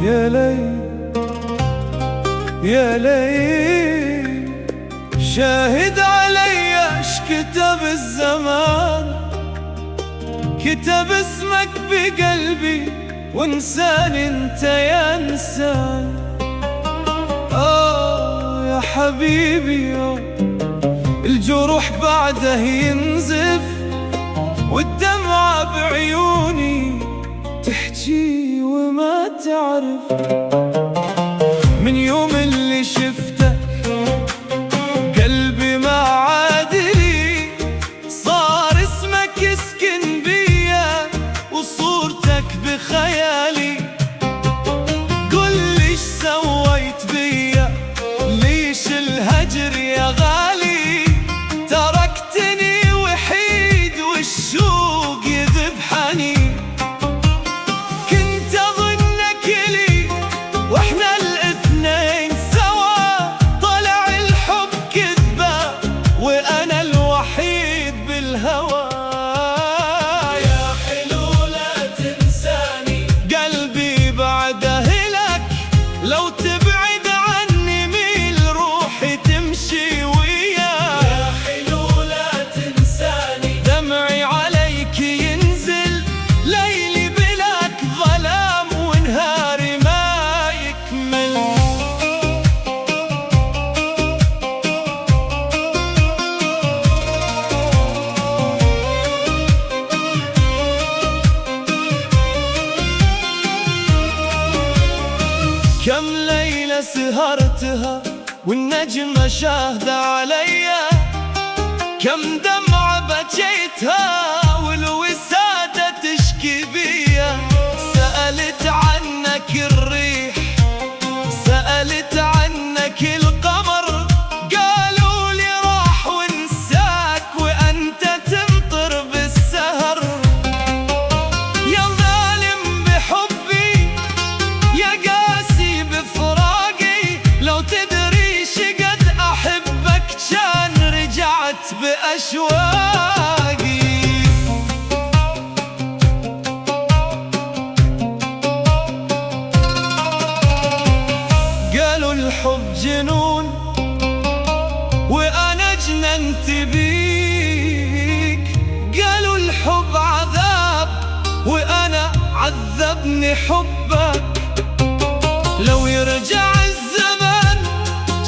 يا ليل يا ليل، شاهد علي اش كتب الزمان، كتب اسمك بقلبي وانسان انت يا انسان. يا حبيبي الجروح بعده ينزف، والدمعة بعيوني تحكي وما تعرف. من يوم اللي شفتك قلبي ما عاد لي، صار اسمك يسكن بيا وصورتك بخيالي. قل ليش سويت بيا، ليش الهجر يا غالي؟ تركتني وحيد والشوق يذبحني. كنت اظنك لي واحنا الاثنين سوا، طلع الحب كذبة وانا الوحيد بالهوى. يا حلو لا تنساني، قلبي بعده لك، لو تبعد عني ميل روحي تمشي وياك. يا حلو لا تنساني، دمعي عليك ينزل، ليلي بلاك ظلام ونهاري ما يكمل. كم ليلة سهرتها والنجمة شاهدة عليا، كم دمعة بكيتها والوسادة تشكي بيا. سألت عنك الريح، سألت عنك القمر، قالوا لي راح وانساك وأنت تمطر بالسهر. يا ظالم بحبي، يا قاسي بفراقي، لو تدري شقد أحبك كان رجعت بأشواقي. قالوا الحب جنون وأنا جننت بيك، قالوا الحب عذاب وأنا عذبني حبك. لو يرجع الزمان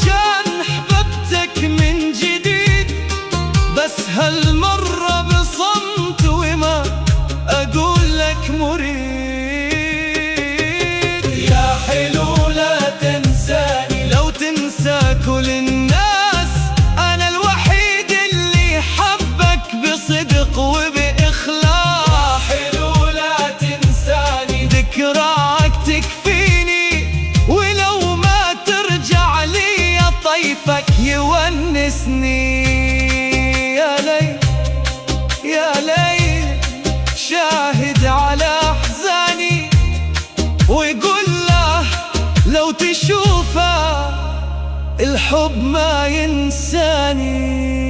كان حببتك من جديد، بس هالمرة بصمت وما أقول لك مريد. يا حلو لا تنساني، لو تنسى كل الناس، أنا الوحيد اللي حبك بصدق وبإخلاص. يا حلو لا تنساني، ذكراك تكفيني، ولو ما ترجع لي طيفك يونسني. يا ليل يا ليل، شاهد على أحزاني، ويقول له لو تشوفه الحب ما ينساني.